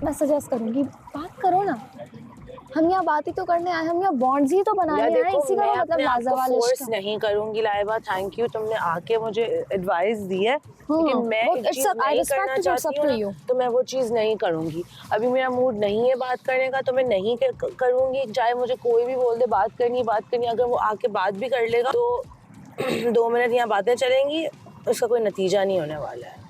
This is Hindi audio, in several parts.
मैं सजेस्ट करूँगी बात करो ना, हम यहाँ बात ही तो करने आए, हम यहाँ बॉन्ड्स ही तो बनाने आए, इसी का मतलब लाजवाब फोर्स नहीं करूंगी लाइबा, थैंक यू, तुमने आके मुझे एडवाइस दी है, लेकिन मैं एक चीज नहीं करना चाहती हूँ तो मैं वो चीज नहीं करूंगी। अभी मेरा मूड नहीं है बात करने का तो मैं नहीं करूंगी, चाहे मुझे कोई भी बोल दे बात करनी, अगर वो आके बात भी कर लेगा तो 2 मिनट यहाँ बातें चलेंगी, उसका कोई नतीजा नहीं होने वाला है।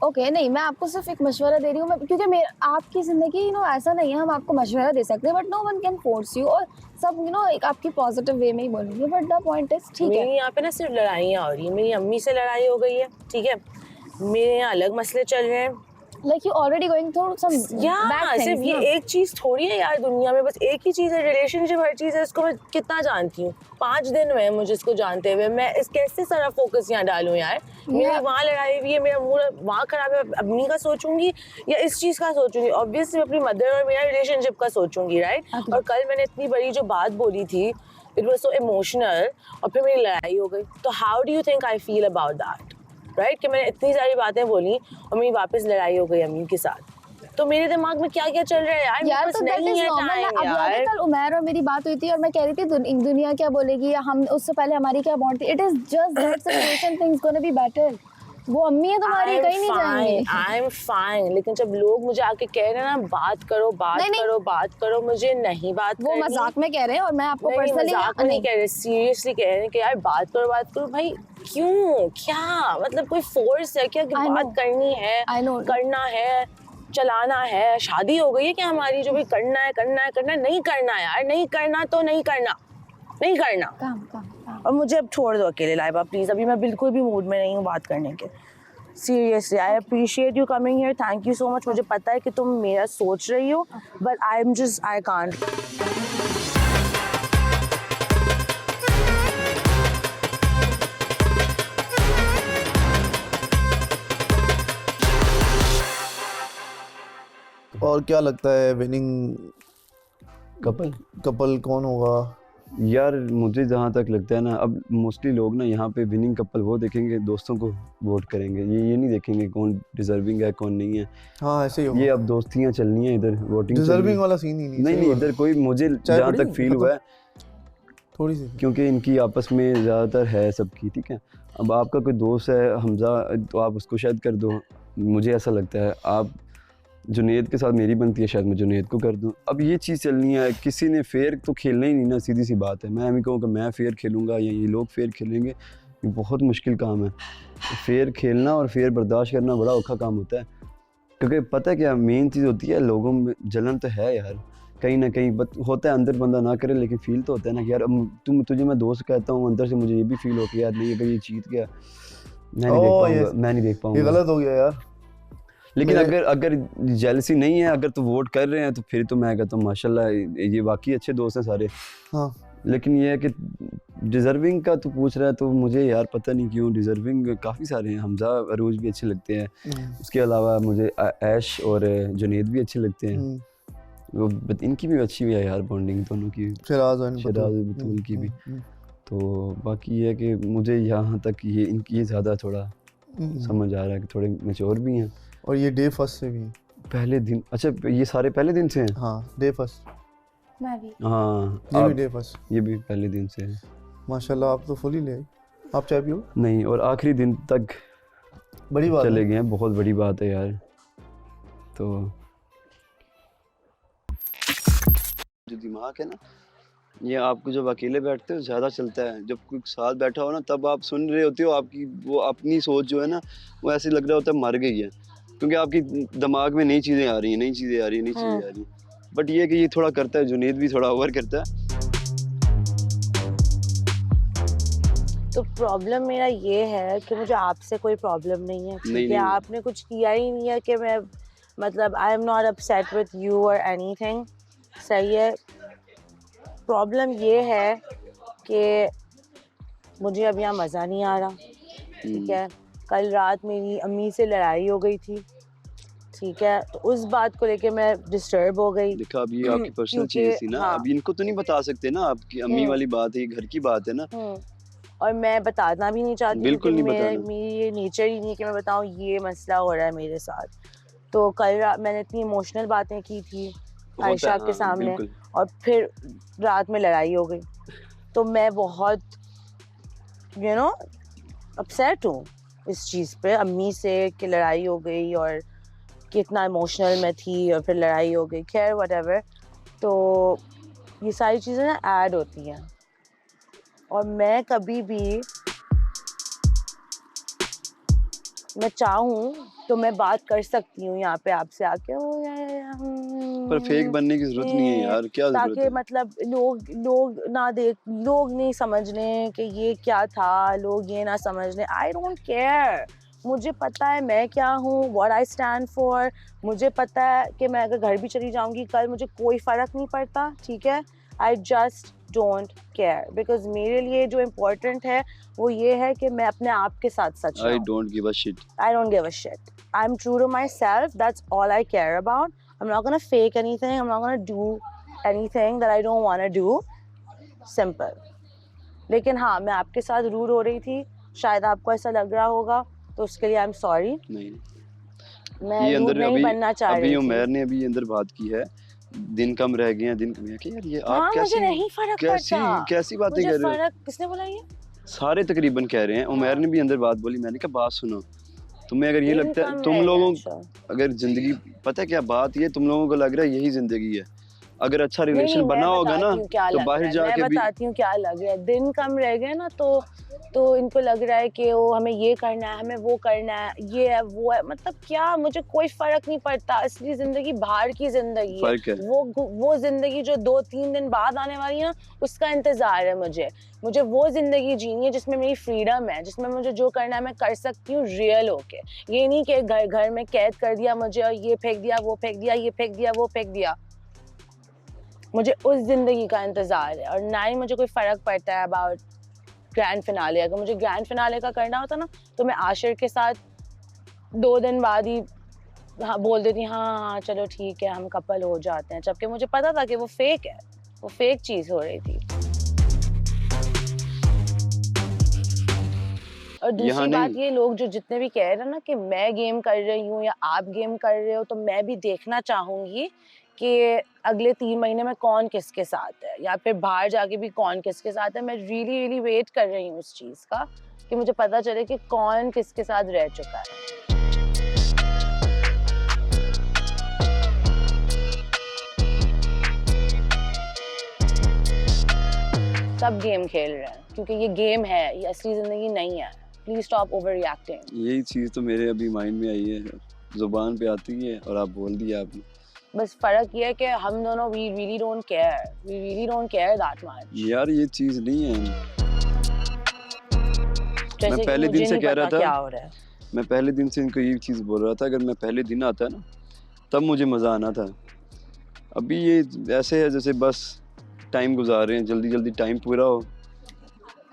ओके नहीं, मैं आपको सिर्फ एक मशवरा दे रही हूँ, क्योंकि मेरे आपकी ज़िंदगी ऐसा नहीं है, हम आपको मशवरा दे सकते हैं but no one can force you, और सब एक आपकी पॉजिटिव वे में ही बोलेंगे, बट द पॉइंट इज ठीक है। मेरी यहाँ पे ना सिर्फ लड़ाइयाँ हो रही है, मेरी अम्मी से लड़ाई हो गई है, ठीक है, मेरे यहाँ अलग मसले चल रहे हैं, Like you already going through some bad things, सिर्फ ये एक चीज थोड़ी है यार, दुनिया में बस एक ही चीज है, रिलेशनशिप, हर चीज है, इसको मैं कितना जानती हूँ, 5 दिन हुए मुझे इसको जानते हुए, मैं इस कैसे सारा फोकस यहाँ डालूँ यार, मेरी वहाँ लड़ाई हुई है, मेरा मूड वहाँ खराब है, अम्मी का सोचूंगी या इस चीज का सोचूंगी, ऑब्वियसली अपनी मदर और मेरा रिलेशनशिप का सोचूंगी, राइट। और कल मैंने इतनी बड़ी जो बात बोली थी, इट वाज सो इमोशनल, और फिर मेरी लड़ाई हो गई, तो how do you think I feel about that, right, कि मैंने इतनी सारी बातें बोली और मेरी वापस लड़ाई हो गई अम्मी के साथ, तो मेरे दिमाग में क्या क्या चल रहा है यार तो नहीं है टाइम यार। कल उमैर और मेरी बात हुई थी और मैं कह रही थी दुनिया क्या बोलेगी या हम उससे पहले हमारी क्या बॉन्ड थी, it is just that situation, things gonna be better, वो अम्मी है तुम्हारी, कहीं नहीं जाएंगे। आई एम फाइन, लेकिन जब लोग मुझे आके कह रहे हैं ना बात करो, मुझे नहीं बात वो मजाक में कह रहे हैं और मैं आपको पर्सनली नहीं कह रहे, सीरियसली कह रहे हैं कि यार बात करो भाई, क्यों, क्या मतलब कोई फोर्स है क्या कि बात करनी है, करना है, चलाना है, शादी हो गई है क्या हमारी जो भी करना है, नहीं करना यार, नहीं करना तो नहीं करना, काम। और मुझे अब छोड़ दो अकेले लाइबा प्लीज, अभी मैं बिल्कुल भी मूड में नहीं हूँ बात करने के, seriously I appreciate you coming here, thank you so much, मुझे पता है कि तुम मेरा सोच रही हो बट आई कांट। और क्या लगता है विनिंग कपल कौन होगा यार? मुझे जहाँ तक लगता है ना, अब मोस्टली लोग ना यहाँ पे विनिंग कपल वो देखेंगे, दोस्तों को वोट करेंगे, ये नहीं देखेंगे कौन डिजर्विंग है कौन नहीं है। हाँ ऐसे ही होगा। ये अब दोस्तियाँ चलनी है इधर, वोटिंग डिजर्विंग वाला सीन ही नहीं इधर कोई, मुझे जहाँ तक फील हुआ है थोड़ी सी, क्योंकि इनकी आपस में ज़्यादातर है सबकी, ठीक है। अब आपका कोई दोस्त है हमजा, तो आप उसको शायद कर दो, मुझे ऐसा लगता है। आप जुनेद के साथ मेरी बनती है, शायद मैं जुनेद को कर दूं। अब ये चीज़ चलनी है, किसी ने फेयर तो खेलना ही नहीं ना, सीधी सी बात है। मैं भी कहूँ कि मैं फेयर खेलूँगा या ये लोग फेयर खेलेंगे, ये बहुत मुश्किल काम है। फेयर खेलना और फेयर बर्दाश्त करना बड़ा औखा काम होता है, क्योंकि पता है क्या मेन चीज़ होती है, लोगों में जलन तो है यार, कहीं ना कहीं होता है, अंदर बंदा ना करे लेकिन फील तो होता है ना कि यार अब तुझे मैं दोस्त कहता हूँ, अंदर से मुझे ये भी फील हो कि यार नहीं अगर ये जीत गया मैं नहीं देख पाऊँगा, ये गलत हो गया यार। लेकिन अगर जेलसी नहीं है, अगर तो वोट कर रहे हैं तो फिर तो मैं कहता हूँ माशाल्लाह ये वाकई अच्छे दोस्त हैं सारे। हाँ लेकिन ये है कि डिज़र्विंग का तो पूछ रहा है, तो मुझे यार पता नहीं क्यों डिज़र्विंग काफ़ी सारे हैं। हमजा अरूज भी अच्छे लगते हैं, उसके अलावा मुझे ऐश और जुनेद भी अच्छे लगते हैं, वो इनकी भी अच्छी भी है यार बॉन्डिंग दोनों की, शराज बतूल की भी। तो बाकी ये है कि मुझे यहाँ तक ये इनकी ज़्यादा थोड़ा समझ आ रहा है कि थोड़े मैच्योर भी हैं। और ये डे फर्स्ट से भी है, पहले दिन। अच्छा ये सारे पहले दिन से हैं? हाँ डे फर्स्ट, मैं भी। हाँ ये भी डे फर्स्ट, ये भी पहले दिन से है। माशाल्लाह आप तो फुली ले आई। आप चाय पियो? नहीं, और आखिरी दिन तक बड़ी बात चले गए हैं, बहुत बड़ी बात है यार। तो जो दिमाग है ना, ये आपको जब अकेले बैठते हो ज़्यादा चलता है, जब कोई साथ बैठा हो ना तब आप सुन रहे होते हो, आपकी वो अपनी सोच जो है ना वो ऐसे लग रहा होता है मर गई है, क्योंकि आपकी दिमाग में नई चीज़ें आ रही हैं, बट ये कि ये थोड़ा करता है, जुनेद भी थोड़ा ओवर करता है। तो प्रॉब्लम मेरा ये है कि मुझे आपसे कोई प्रॉब्लम नहीं है, ठीक है, आपने कुछ किया ही नहीं है कि मैं मतलब I am not upset with you और एनीथिंग, सही है। प्रॉब्लम ये है कि मुझे अब यहाँ मज़ा नहीं आ रहा, ठीक है। कल रात मेरी अम्मी से लड़ाई हो गई थी, ठीक है, तो उस बात को लेके मैं डिस्टर्ब हो गई। देखा, अब ये आपकी पर्सनल चीज़ थी ना, हाँ। अब इनको तो नहीं बता सकते ना, आपकी अम्मी वाली बात है, ये घर की बात है ना। और मैं बताना भी नहीं चाहती, बिल्कुल नहीं मेरी ये नेचर ही नहीं है कि मैं बताऊँ ये मसला हो रहा है मेरे साथ। तो कल रात मैंने इतनी इमोशनल बातें की थी होता आयशा है, के हाँ, सामने, बिल्कुल। और फिर रात में लड़ाई हो गई। तो मैं बहुत अपसेट हूँ इस चीज़ पे, अम्मी से कि लड़ाई हो गई और कितना इमोशनल मैं थी और फिर लड़ाई हो गई, खैर व्हाटएवर। तो ये सारी चीज़ें ना ऐड होती हैं, और मैं कभी भी मैं चाहूँ तो मैं बात कर सकती हूँ यहाँ पे आपसे आके, ओ पर फेक बनने की जरूरत नहीं है यार, क्या जरूरत ताकि है? मतलब लोग ना देख, लोग नहीं समझ लें कि ये क्या था, लोग ये ना समझ लें। आई डोंट केयर, मुझे पता है मैं क्या हूँ, व्हाट आई स्टैंड फॉर। मुझे पता है कि मैं अगर घर भी चली जाऊंगी कल, मुझे कोई फर्क नहीं पड़ता, ठीक है। I just don't care, because मेरे लिए जो इम्पोर्टेंट है वो ये है कि मैं अपने आप के साथ सच आई रहूं। Don't give a shit. I don't give a shit. I'm true to myself. That's all I care about. I'm not gonna fake anything. I'm not gonna do anything that I don't want to do. Simple. लेकिन हाँ, मैं आपके साथ रूड हो रही थी, शायद आपको ऐसा लग रहा होगा, तो उसके लिए आई एम सॉरी। नहीं, मैं ये रूड अंदर नहीं बनना चाह अभी रही थी। उमर ने अभी अंदर बात की है, दिन कम रह गए हैं, दिन कम है कि यार ये आप हाँ, कैसी मुझे नहीं फर्क कैसी पड़ता। कैसी बातें मुझे कर रहे हो? फर्क किसने बोला ये? सारे तकरीबन कह रहे हैं। उमर ने भी अंदर बात बोली, मैंने कहा बात सुनो, तुम्हें अगर ये दिन लगता है कम तुम रह गया, लोगों, अच्छा। अगर जिंदगी, पता है क्या बात, ये तुम लोगों को लग रहा है यही जिंदगी है। अगर अच्छा रिलेशन नहीं, बना मैं होगा ना बताती हूँ क्या तो लग बाहर रहा है, जाके मैं भी बताती हूँ क्या लग रहा है। दिन कम रह गए ना, तो इनको लग रहा है कि वो हमें ये करना है, हमें वो करना है, ये है वो है, मतलब क्या, मुझे कोई फर्क नहीं पड़ता। असली जिंदगी बाहर की जिंदगी है, फर्क है। वो जिंदगी जो 2-3 दिन बाद आने वाली है, उसका इंतजार है मुझे वो जिंदगी जीनी है जिसमें मेरी फ्रीडम है, जिसमें मुझे जो करना है मैं कर सकती हूँ रियल होके। ये नहीं कि घर में कैद कर दिया मुझे और ये फेंक दिया, वो फेंक दिया, ये फेंक दिया, वो फेंक दिया। मुझे उस जिंदगी का इंतजार है, और ना ही मुझे कोई फर्क पड़ता है अबाउट ग्रैंड फिनाले। अगर मुझे ग्रैंड फिनाले का करना होता ना, तो मैं आशिर के साथ 2 दिन बाद ही हाँ बोल देती, हाँ चलो ठीक है, हम कपल हो जाते हैं, जबकि मुझे पता था कि वो फेक है, वो फेक चीज हो रही थी। और दूसरी बात, ये लोग जो जितने भी कह रहे हैं ना कि मैं गेम कर रही हूँ या आप गेम कर रहे हो, तो मैं भी देखना चाहूंगी कि अगले 3 महीने में कौन किसके साथ है, या फिर बाहर जाके भी कौन किसके साथ है। मैं रियली वेट कर रही हूँ उस चीज का, कि मुझे पता चले कि कौन किसके साथ रह चुका है। सब गेम खेल रहे हैं, क्योंकि ये गेम है, ये असली जिंदगी नहीं है। Please stop over reacting. यही चीज तो मेरे अभी माइंड में आई है, जुबान पे आती है और आप बोल दिया आपने। बस फर्क ये है कि हम दोनों we really don't care that much। यार ये चीज नहीं है। जैसे मैं कि पहले मुझे दिन से नहीं कह रहा पता था, क्या हो रहा है। मैं पहले दिन से इनको यही चीज बोल रहा था, अगर मैं पहले दिन आता ना तब मुझे मजा आना था। अभी ये ऐसे है जैसे बस टाइम गुजार रहे हैं, जल्दी जल्दी टाइम पूरा हो।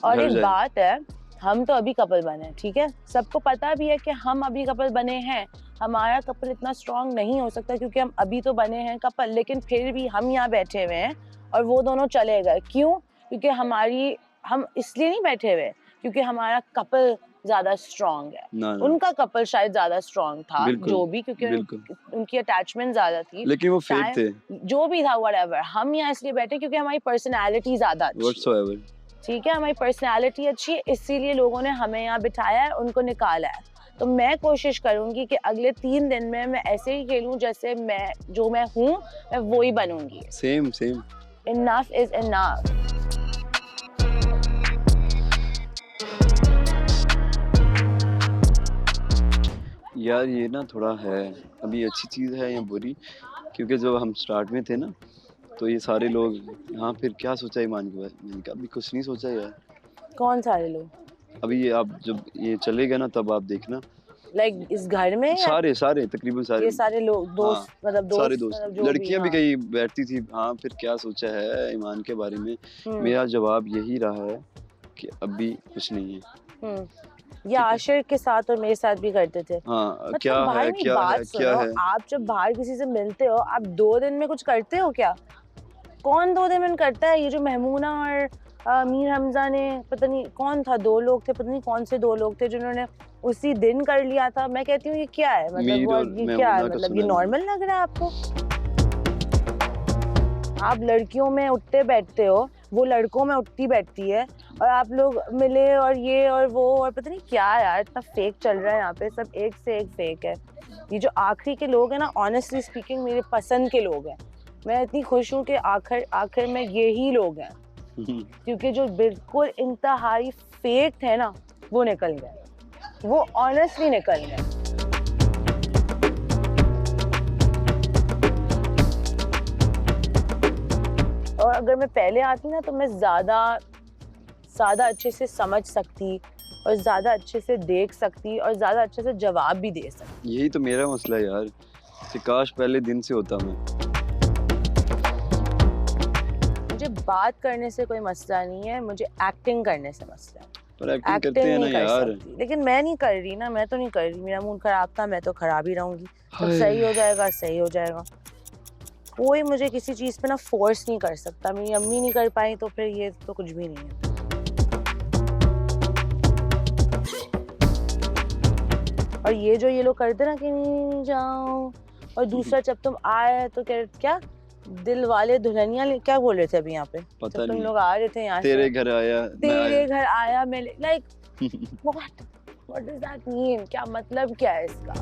और घर एक जाए। बात है, हम तो अभी कपल बने हैं, ठीक है, सबको पता भी है कि हम अभी कपल बने हैं। हमारा कपल इतना स्ट्रांग नहीं हो सकता क्योंकि हम अभी तो बने हैं कपल, लेकिन फिर भी हम यहाँ बैठे हुए हैं और वो दोनों चले गए। क्यों? क्योंकि हम इसलिए नहीं बैठे हुए क्योंकि हमारा कपल ज्यादा स्ट्रांग है। ना ना, उनका कपल शायद ज्यादा स्ट्रांग था, बिल्कुल, जो भी, क्योंकि बिल्कुल। उनकी अटैचमेंट ज्यादा थी, लेकिन वो फेक थे। जो भी था व्हाटएवर। हम यहाँ इसलिए बैठे क्योंकि हमारी पर्सनैलिटी ज्यादा अच्छी है, व्हाटसोएवर। ठीक है, हमारी पर्सनैलिटी अच्छी है, इसीलिए लोगों ने हमें यहाँ बिठाया है, उनको निकाला है। तो मैं कोशिश करूंगी कि अगले 3 दिन में मैं ऐसे ही खेलूं जैसे जो मैं हूँ, मैं वो ही बनूंगी। सेम। Enough is enough. यार ये ना थोड़ा है, अभी अच्छी चीज़ है या बुरी, क्योंकि जब हम स्टार्ट में थे ना तो ये सारे लोग, हाँ फिर क्या सोचा ईमान के बारे में? मैंने कहा अभी कुछ नहीं सोचा यार। कौन सारे लोग? अभी ये आप जब ये चलेगा ना तब आप देखना, लाइक इस घर में या सारे तकरीबन सारे, ये सारे लोग दोस्त, हाँ, मतलब दोस्त, सारे दोस्त, मतलब जो लड़कियां भी हाँ। कहीं बैठती थी, हाँ फिर क्या सोचा है ईमान के बारे में। मेरा जवाब यही रहा है कि अभी कुछ नहीं है। ये आशिर के साथ और मेरे साथ भी करते थे। हाँ मतलब क्या भाई है मेरी क्या बात है सुनो, क्या है। आप जब बाहर किसी से मिलते हो, आप 2 दिन में कुछ करते हो क्या? कौन 2 दिन में करता है? ये जो महमूना और मीर हमजा ने, पता नहीं कौन था, 2 लोग थे, पता नहीं कौन से 2 लोग थे जिन्होंने उसी दिन कर लिया था। मैं कहती हूँ ये क्या है, मतलब मीर वो और ये क्या है, मैमूना का मतलब ये सुना नॉर्मल लग रहा है आपको? आप लड़कियों में उठते बैठते हो, वो लड़कों में उठती बैठती है, और आप लोग मिले और ये और वो और पता नहीं क्या यार, इतना फेक चल रहा है यहाँ पे, सब एक से एक फेक है। ये जो आखिरी के लोग हैं ना, ऑनेस्टली स्पीकिंग मेरे पसंद के लोग हैं। मैं इतनी खुश हूँ कि आखिर में यही लोग हैं, क्योंकि जो बिल्कुल इंतहाई फेक थे ना, वो निकल गए, वो ऑनेस्टली निकल गए। और अगर मैं पहले आती ना तो मैं ज़्यादा अच्छे से समझ सकती, और ज़्यादा अच्छे से देख सकती, और ज़्यादा अच्छे से जवाब भी दे सकती। यही तो मेरा मसला है यार, कि काश पहले दिन से होता मैं। मुझे बात करने से कोई मसला नहीं है, मुझे एक्टिंग करने से मसला है। पर एक्टिंग करते हैं ना नहीं कर यार। सकती, लेकिन मैं नहीं कर रही ना, मैं तो नहीं कर रही। मेरा मूड खराब था, मैं तो खराब ही रहूंगी। जब हाय। सही हो जाएगा सही हो जाएगा। कोई मुझे किसी चीज़ पे ना फोर्स नहीं कर सकता। मेरी अम्मी नहीं कर पाई तो फिर ये तो कुछ भी नहीं है। और ये जो ये लोग करते ना कि नहीं जाओ, और दूसरा जब तुम आए तो क्या दिल वाले दुल्हनिया क्या बोल रहे थे अभी यहाँ पे, पता जब तुम नहीं। लोग आ रहे थे यहाँ तेरे से, घर आया मैं तेरे आया। घर आया मैं, like what does that mean, क्या मतलब क्या है इसका?